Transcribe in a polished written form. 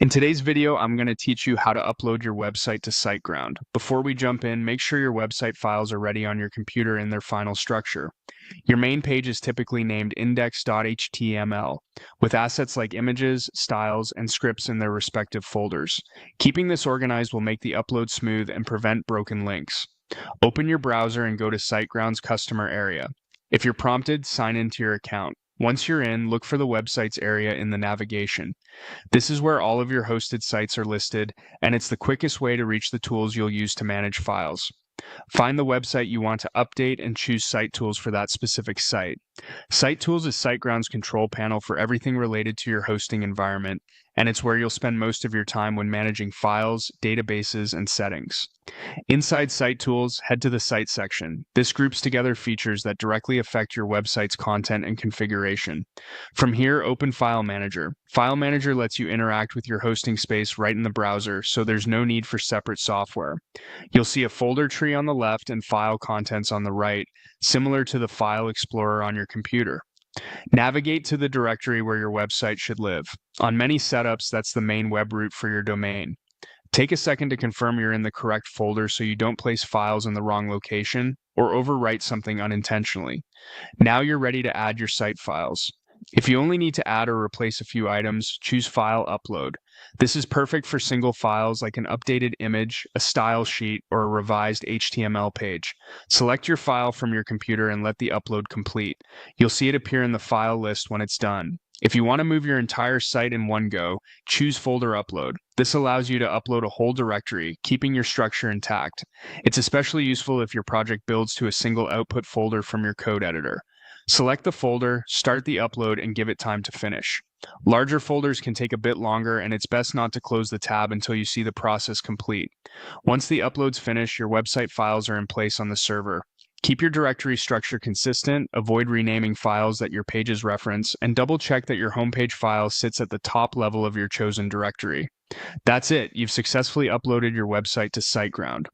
In today's video, I'm going to teach you how to upload your website to Siteground. Before we jump in, make sure your website files are ready on your computer in their final structure. Your main page is typically named index.html, with assets like images, styles, and scripts in their respective folders. Keeping this organized will make the upload smooth and prevent broken links. Open your browser and go to Siteground's customer area. If you're prompted, sign into your account. Once you're in, look for the websites area in the navigation. This is where all of your hosted sites are listed, and it's the quickest way to reach the tools you'll use to manage files. Find the website you want to update and choose Site Tools for that specific site. Site Tools is SiteGround's control panel for everything related to your hosting environment, and it's where you'll spend most of your time when managing files, databases, and settings. Inside Site Tools, head to the Site section. This groups together features that directly affect your website's content and configuration. From here, open File Manager. File Manager lets you interact with your hosting space right in the browser, so there's no need for separate software. You'll see a folder tree on the left and file contents on the right, similar to the File Explorer on your computer. Navigate to the directory where your website should live. On many setups, that's the main web root for your domain. Take a second to confirm you're in the correct folder so you don't place files in the wrong location or overwrite something unintentionally. Now you're ready to add your site files. If you only need to add or replace a few items, choose File Upload. This is perfect for single files like an updated image, a style sheet, or a revised HTML page. Select your file from your computer and let the upload complete. You'll see it appear in the file list when it's done. If you want to move your entire site in one go, choose Folder Upload. This allows you to upload a whole directory, keeping your structure intact. It's especially useful if your project builds to a single output folder from your code editor. Select the folder, start the upload, and give it time to finish. Larger folders can take a bit longer, and it's best not to close the tab until you see the process complete. Once the upload's finished, your website files are in place on the server. Keep your directory structure consistent, avoid renaming files that your pages reference, and double-check that your homepage file sits at the top level of your chosen directory. That's it, you've successfully uploaded your website to SiteGround.